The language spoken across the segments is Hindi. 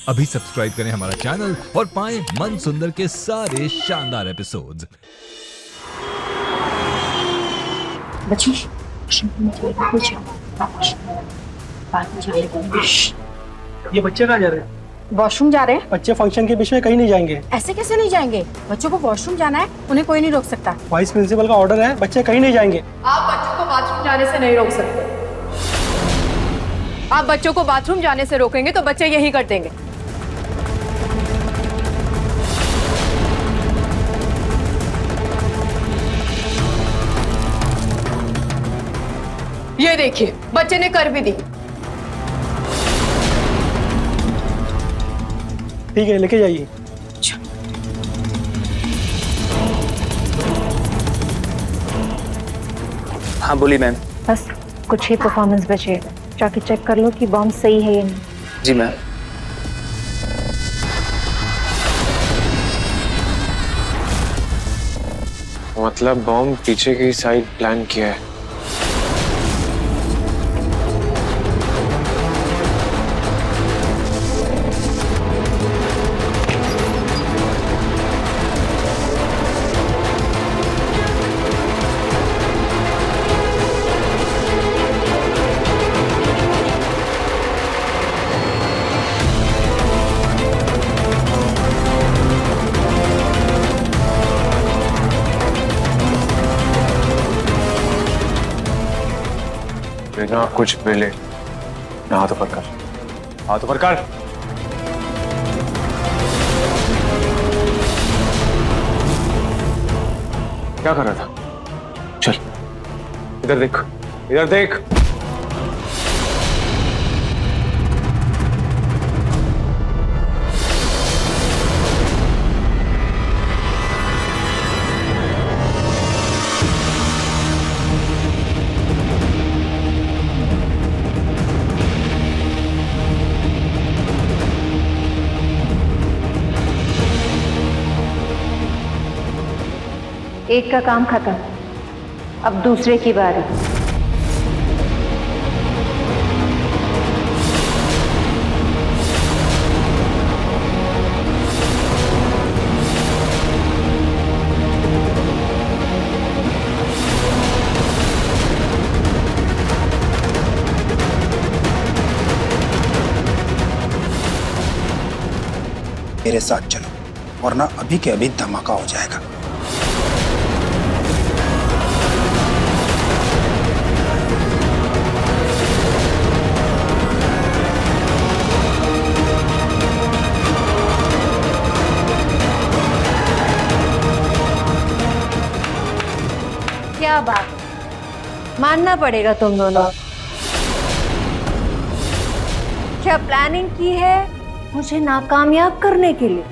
अभी सब्सक्राइब करें हमारा चैनल और पाएं मन सुंदर के सारे शानदार एपिसोड्स। बच्ची ये बच्चे कहाँ जा रहे हैं? वॉशरूम जा रहे हैं। बच्चे फंक्शन के बीच में कहीं नहीं जाएंगे। ऐसे कैसे नहीं जाएंगे? बच्चों को वॉशरूम जाना है, उन्हें कोई नहीं रोक सकता। वाइस प्रिंसिपल का ऑर्डर है, बच्चे कहीं नहीं जाएंगे। आप बच्चों को बाथरूम जाने से नहीं रोक सकते। आप बच्चों को बाथरूम जाने से रोकेंगे तो बच्चे यही कर देंगे। ये देखिए, बच्चे ने कर भी दी। ठीक है, लेके जाइए। हाँ बोली मैम। बस कुछ ही परफॉर्मेंस बचे, जाके चेक कर लो कि बॉम्ब सही है या नहीं। जी मैम। मतलब बॉम्ब पीछे की साइड प्लान किया है। बिना कुछ मिले ना हाथ ऊपर कर, हाथ ऊपर कर। क्या कर रहा था? चल इधर देख, इधर देख। एक का काम खत्म, अब दूसरे की बारी। मेरे साथ चलो, वरना अभी के अभी धमाका हो जाएगा। क्या बात, मानना पड़ेगा तुम दोनों। क्या प्लानिंग की है मुझे नाकामयाब करने के लिए?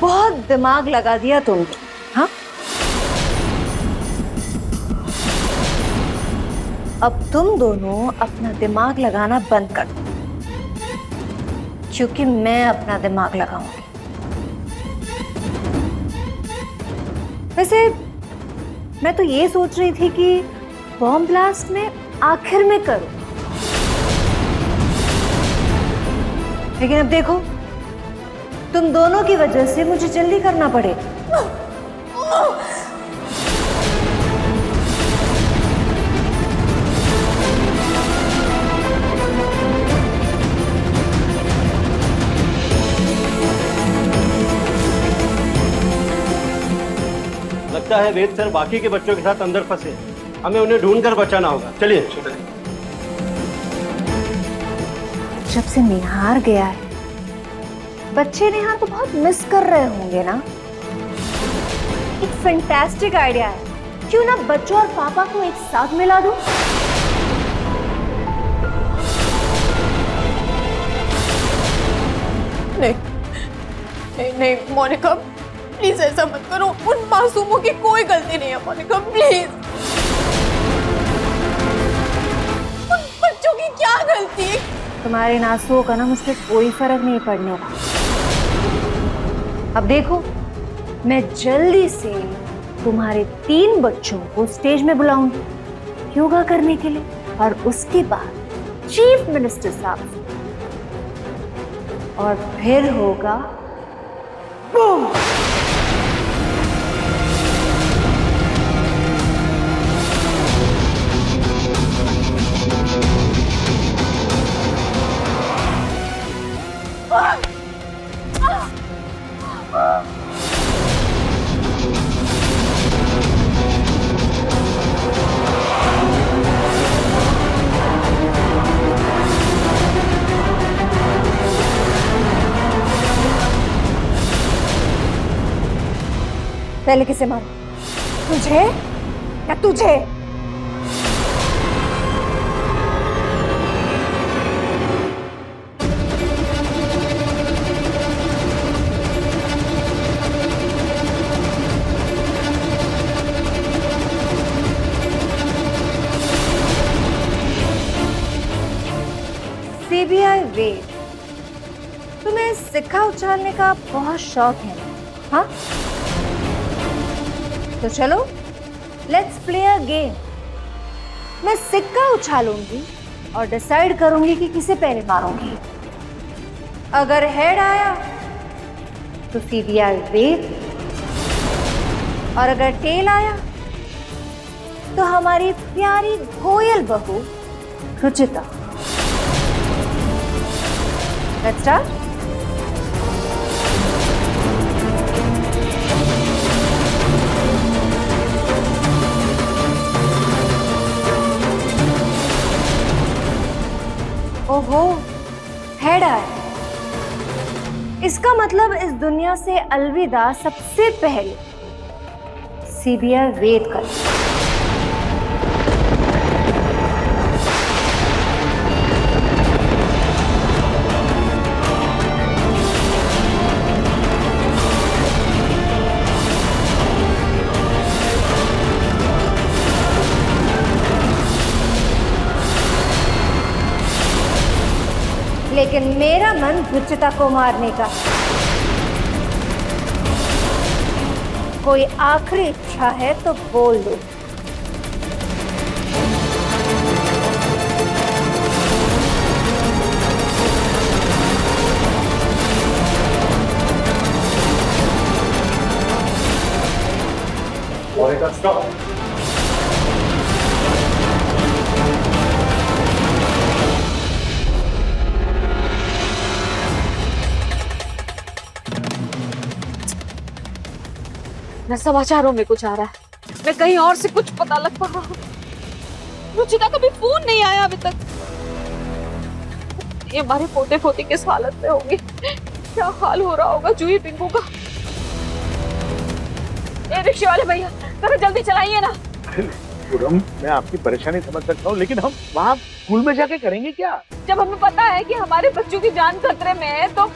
बहुत दिमाग लगा दिया तुमने, हाँ? अब तुम दोनों अपना दिमाग लगाना बंद कर दो, क्योंकि मैं अपना दिमाग लगाऊंगी। वैसे मैं तो ये सोच रही थी कि बॉम्ब ब्लास्ट में आखिर में करूं, लेकिन अब देखो तुम दोनों की वजह से मुझे जल्दी करना पड़ेगा। लगता लगता है वेद सर बाकी के बच्चों के साथ अंदर फंसे हैं। हमें उन्हें ढूंढकर बचाना होगा। चलिए। जब से निहार गया है, बच्चे निहार को बहुत मिस कर रहे होंगे ना। एक फैंटास्टिक आइडिया है, क्यों ना बच्चों और पापा को एक साथ मिला दूं? नहीं नहीं नहीं मोनिका, प्लीज ऐसा मत करो। उन मासूमों की कोई गलती नहीं है मोनिका, प्लीज। उन बच्चों की क्या गलती है? तुम्हारे इन आंसुओं का ना मुझ पर कोई फर्क नहीं पड़ने वाला। अब देखो, मैं जल्दी से तुम्हारे 3 बच्चों को स्टेज में बुलाऊंगी योगा करने के लिए, और उसके बाद चीफ मिनिस्टर साहब से, और फिर होगा बूम। पहले किसे मारो, तुझे या तुझे? सीबीआई वेद, तुम्हें सिक्का उछालने का बहुत शौक है ना? हाँ, तो चलो लेट्स प्ले अ गेम। मैं सिक्का उछालूंगी और डिसाइड करूंगी कि किसे पहले मारूंगी। अगर हेड आया तो सीबीआई वेद, और अगर टेल आया तो हमारी प्यारी कोयल बहू रुचिता। Let's start. ओहो, हेड आया। इसका मतलब इस दुनिया से अलविदा सबसे पहले सीबीआई वेद कर। लेकिन मेरा मन रुचिता को मारने का। कोई आखिरी इच्छा है तो बोल दो। न समाचारों में कुछ आ रहा है, न कहीं और से कुछ पता लग पा रहा है। रुचिता का भी फोन नहीं आया अभी तक। ये हमारे पोते पोती किस हालत में होंगे, क्या हाल हो रहा होगा जूही पिंकू का। ए रिक्शे वाले भैया, जरा जल्दी चलाइए ना। पूनम, मैं आपकी परेशानी समझ सकता हूँ, लेकिन हम वहाँ स्कूल में जाके करेंगे क्या? जब हमें पता है कि हमारे बच्चों की जान खतरे में है, तो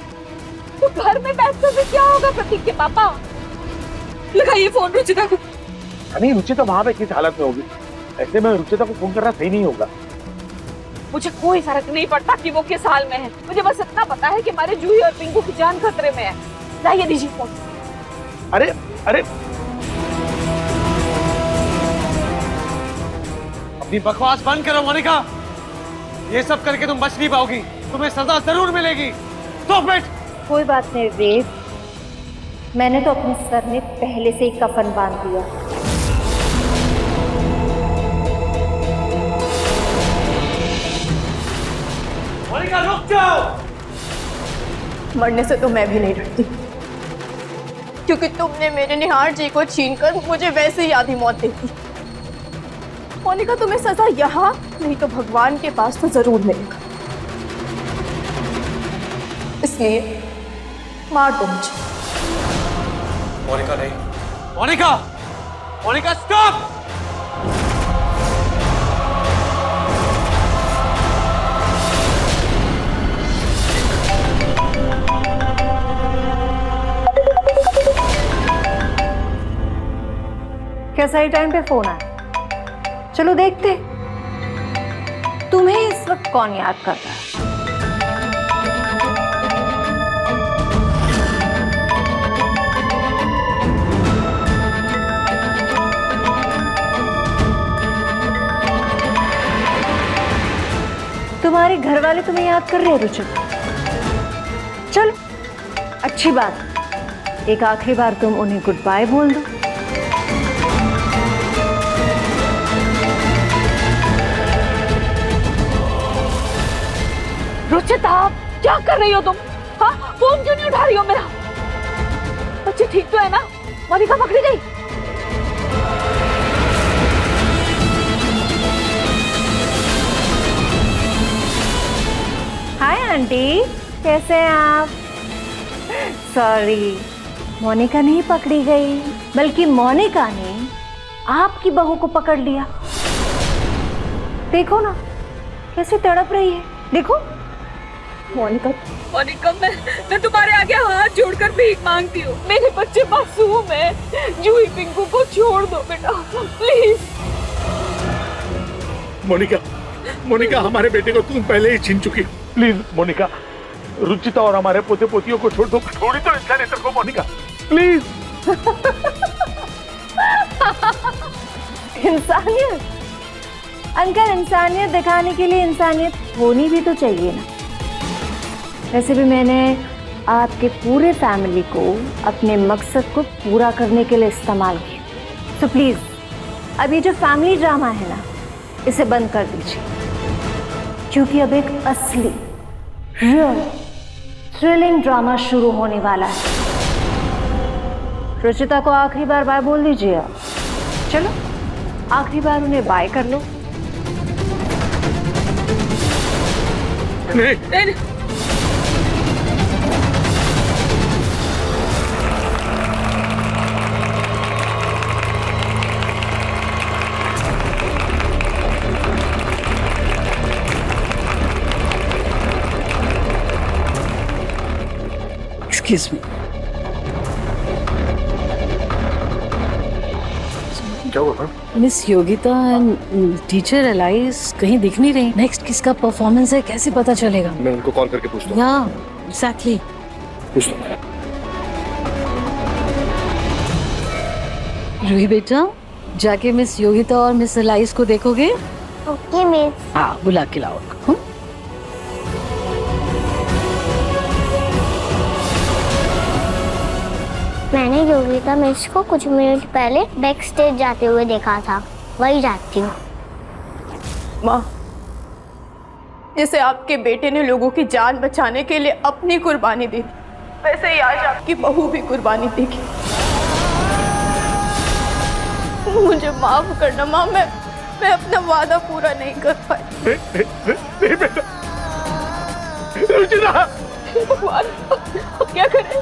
घर में बैठकर भी क्या होगा प्रतीक के पापा? लगाइए फोन रुचिता को। नहीं, रुचिता वहाँ पे किस हालत में होगी? ऐसे में रुचिता को फोन करना सही नहीं होगा। मुझे कोई फर्क नहीं पड़ता कि वो किस हाल में है, मुझे बस इतना पता है कि हमारे जूही और पिंकू की जान खतरे में है। लाइए दीजिए फोन। अरे अरे, अपनी बकवास बंद करो मोनिका। ये सब करके तुम बच नहीं पाओगी, तुम्हें सजा जरूर मिलेगी। Stop it. कोई बात नहीं वेद, मैंने तो अपने सर में पहले से ही कफन बांध दिया। मोनिका रुक जाओ। मरने से तो मैं भी नहीं डरती, क्योंकि तुमने मेरे निहार जी को छीनकर मुझे वैसे ही आधी मौत दे दी। मोनिका, तुम्हें सजा यहाँ नहीं तो भगवान के पास तो जरूर मिलेगा, इसलिए मार दो मुझे। मोनिका नहीं, मोनिका, मोनिका स्टॉप! क्या सही टाइम पे फोन आया? चलो देखते तुम्हें इस वक्त कौन याद कर रहा है। तुम्हारे घर वाले तुम्हें याद कर रहे हैं रुचिता। चलो अच्छी बात, एक आखिरी बार तुम उन्हें गुड बाय बोल दो। रुचिता, क्या कर रही हो तुम? हाँ, फोन क्यों नहीं उठा रही हो मेरा? बच्चे ठीक तो है ना? मोनिका पकड़ी गई? हाय आंटी, कैसे हैं आप? सॉरी, मोनिका नहीं पकड़ी गई, बल्कि मोनिका ने आपकी बहू को पकड़ लिया। देखो ना कैसे तड़प रही है, देखो। मोनिका, मोनिका, मैं तुम्हारे आगे हाथ जोड़कर भीख मांगती हूँ। मेरे बच्चे मासूम है। जूही पिंकू को छोड़ दो बेटा, प्लीज। मोनिका, मोनिका, हमारे बेटे को तुम पहले ही छीन चुकी। प्लीज मोनिका, रुचिता और हमारे पोते पोतियों को छोड़ दो। थोड़ी तो इंसानियत रखो मोनिका, प्लीज। इंसानियत? अंकल, इंसानियत दिखाने के लिए इंसानियत होनी भी तो चाहिए ना। वैसे भी मैंने आपके पूरे फैमिली को अपने मकसद को पूरा करने के लिए इस्तेमाल किया। तो प्लीज अभी जो फैमिली ड्रामा है ना, इसे बंद कर दीजिए, क्योंकि अब एक असली रियल थ्रिलिंग ड्रामा शुरू होने वाला है। रुचिता को आखिरी बार बाय बोल दीजिए आप। चलो आखिरी बार उन्हें बाय कर लो। नहीं। Excuse me. क्या हुआ? Miss Yogita and teacher alias कहीं दिख नहीं रही। नेक्स्ट किसका परफॉर्मेंस है, कैसे पता चलेगा? मैं उनको कॉल करके पूछता हूँ। या एग्जैक्टली, पूछता हूँ। रूही बेटा, जाके मिस योगिता और मिस एलाइस को देखोगे? Okay miss. हाँ, बुला के लाओ। मैंने योगिता मिस को कुछ मिनट पहले बैक स्टेज जाते हुए देखा था, वही जाती हूँ। माँ, जैसे आपके बेटे ने लोगों की जान बचाने के लिए अपनी कुर्बानी दी, वैसे ही आज आपकी बहू भी कुर्बानी देगी। मुझे माफ करना माँ, मैं अपना वादा पूरा नहीं कर पाई। नहीं बेटा, रुचिता। भगवान, क्या करें?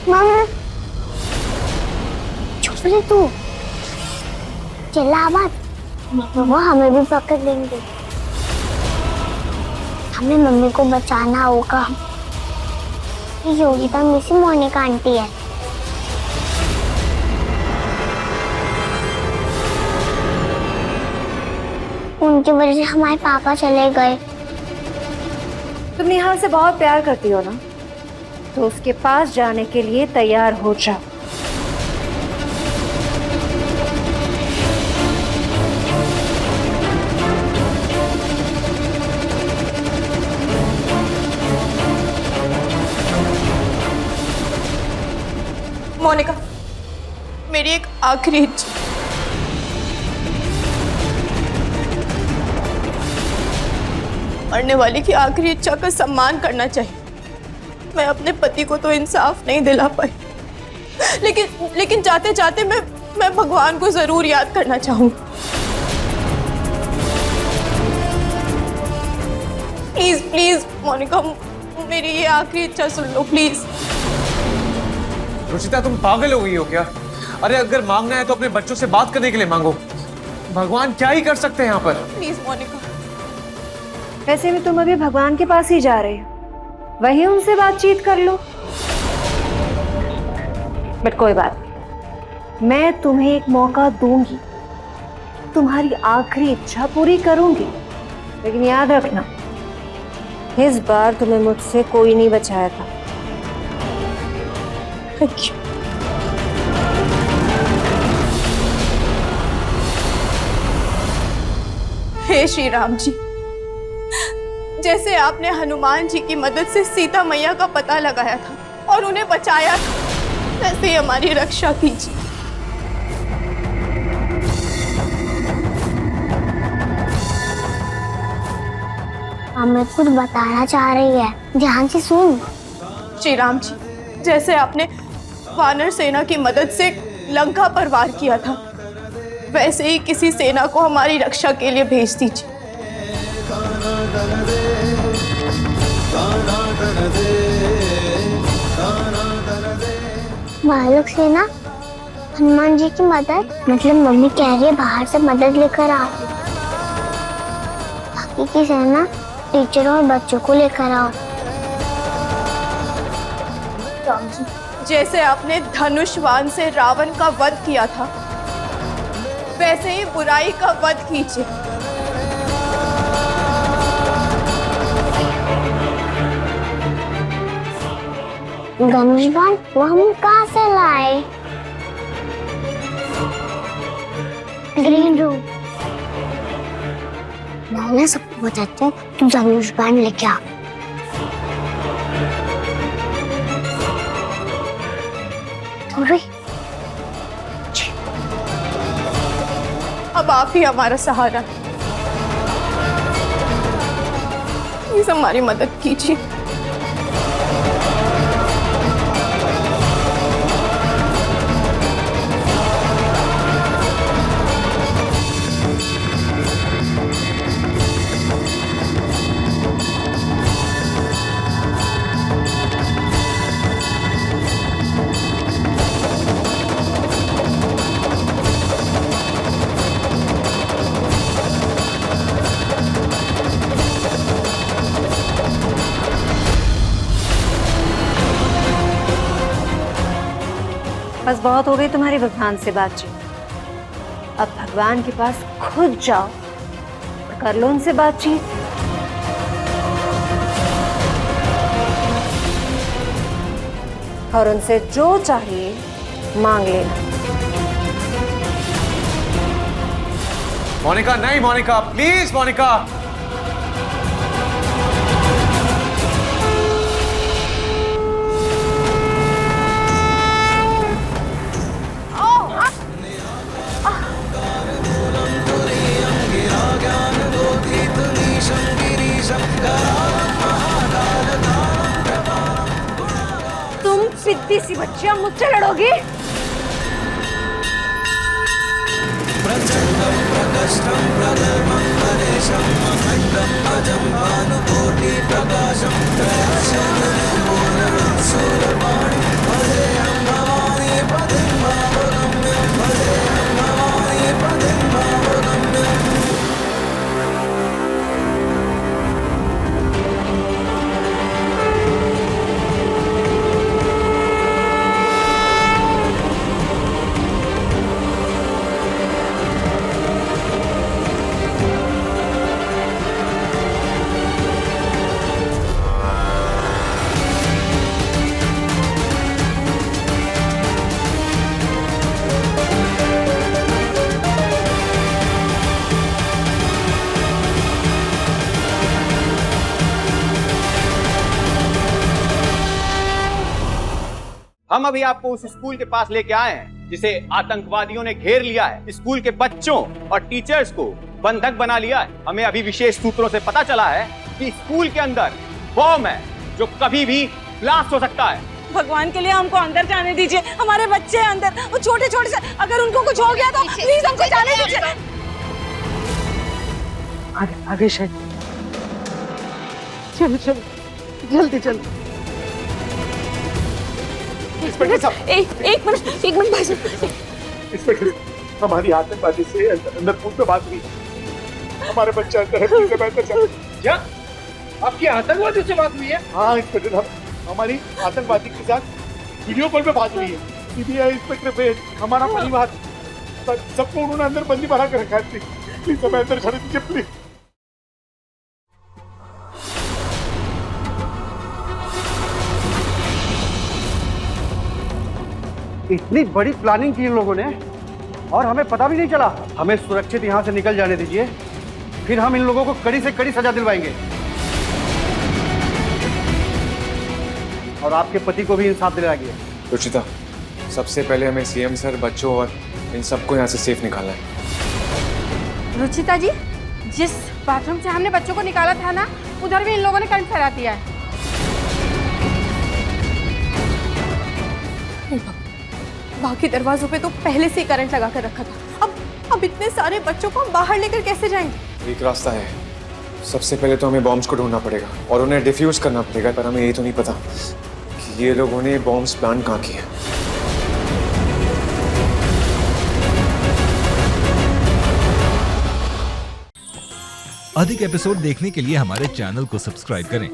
मामा, चुप रहे तू, चिल्ला मत, वो हमें भी पकड़ लेंगे। हमें मम्मी को बचाना होगा। ये योगिता मिस मोनिका आंटी है। उनकी वजह से हमारे पापा चले गए। तुम निहाल से बहुत प्यार करती हो ना, तो उसके पास जाने के लिए तैयार हो जाओ। मोनिका, मेरी एक आखिरी इच्छा, मरने वाली की आखिरी इच्छा का सम्मान करना चाहिए। मैं अपने पति को तो इंसाफ नहीं दिला पाई, लेकिन जाते जाते मैं भगवान को जरूर याद करना चाहूंगी। प्लीज प्लीज मोनिका, मेरी ये आखिरी इच्छा सुन लो प्लीज। रुचिता, तुम पागल हो गई हो क्या? अरे अगर मांगना है तो अपने बच्चों से बात करने के लिए मांगो। भगवान क्या ही कर सकते हैं यहाँ पर। प्लीज मोनिका। वैसे भी तुम अभी भगवान के पास ही जा रहे हो, वहीं उनसे बातचीत कर लो। बट कोई बात नहीं, मैं तुम्हें एक मौका दूंगी, तुम्हारी आखिरी इच्छा पूरी करूंगी। लेकिन याद रखना, इस बार तुम्हें मुझसे कोई नहीं बचाया था। Thank you. हे श्री राम जी, जैसे आपने हनुमान जी की मदद से सीता मैया का पता लगाया था और उन्हें बचाया था, वैसे ही हमारी रक्षा कीजिए। हमें कुछ बताना चाह रही है, ध्यान से सुन। श्री राम जी, जैसे आपने वानर सेना की मदद से लंका पर वार किया था, वैसे ही किसी सेना को हमारी रक्षा के लिए भेज दीजिए। बालक सेना, हनुमान जी की मदद, मतलब मम्मी कह रही है बाहर से मदद लेकर आओ। बाकी की सेना टीचरों और बच्चों को लेकर आओ। राम जी, जैसे आपने धनुष्वान से रावण का वध किया था, वैसे ही बुराई का वध कीजिए। धनुष्बाण वो हम कहाँ से लाए? Green room. मैं ना सबको बताता हूँ, तुम धनुष्बाण लेके आओ। थोड़ी अब आप ही हमारा सहारा, प्लीज हमारी मदद कीजिए। बस बहुत हो गई तुम्हारी भगवान से बातचीत। अब भगवान के पास खुद जाओ और कर लो उनसे बातचीत। और उनसे जो चाहिए मांग लेना। मोनिका, नहीं मोनिका, प्लीज मोनिका। तुम सिद्धि सी बच्चियां मुझसे लड़ोगी? हम अभी आपको उस स्कूल के पास लेके आए हैं जिसे आतंकवादियों ने घेर लिया है। स्कूल के बच्चों और टीचर्स को बंधक बना लिया है। हमें अभी विशेष सूत्रों से पता चला है कि स्कूल के अंदर बॉम्ब है जो कभी भी ब्लास्ट हो सकता है। भगवान के लिए हमको अंदर जाने दीजिए, हमारे बच्चे हैं अंदर, वो छोटे छोटे से, अगर उनको कुछ हो गया तो प्लीज हमको जाने दीजिए। आगे शायद। चलो चलो जल्दी चलो। इंस्पेक्टर साहब, एक मिनट भाई साहब। इंस्पेक्टर, हमारी आतंकवादी से अंदर फोन पे बात हुई। हमारे बच्चे अंदर है, प्लीज हमें अंदर चलो। क्या आपकी आतंकवादी से बात हुई है? हाँ इंस्पेक्टर साहब, हमारी आतंकवादी के साथ वीडियो कॉल पे बात हुई है। सीबीआई इंस्पेक्टर पे हमारा परिवार सबको उन्होंने अंदर बंदी बना कर रखा है। प्लीज हमें अंदर जाने दीजिए प्लीज। इतनी बड़ी प्लानिंग की इन लोगों ने और हमें पता भी नहीं चला। हमें सुरक्षित यहाँ से निकल जाने दीजिए, फिर हम इन लोगों को कड़ी से कड़ी सजा दिलवाएंगे और आपके पति को भी इंसाफ दिलाएंगे। रुचिता, सबसे पहले हमें सीएम सर, बच्चों और इन सबको यहाँ से सेफ निकालना है। रुचिता जी, जिस बाथरूम से हमने बच्चों को निकाला था ना, उधर भी इन लोगों ने करंट फैला दिया है। बाकी दरवाजों पे तो पहले से ही करंट लगा कर रखा था। अब इतने सारे बच्चों को बाहर लेकर कैसे जाएंगे? एक रास्ता है। सबसे पहले तो हमें बॉम्ब्स को ढूंढना पड़ेगा और उन्हें डिफ्यूज करना पड़ेगा, पर हमें ये तो नहीं पता कि ये लोगों ने बॉम्ब्स प्लान कहाँ किए। अधिक एपिसोड देखने के लिए हमारे चैनल को सब्सक्राइब करें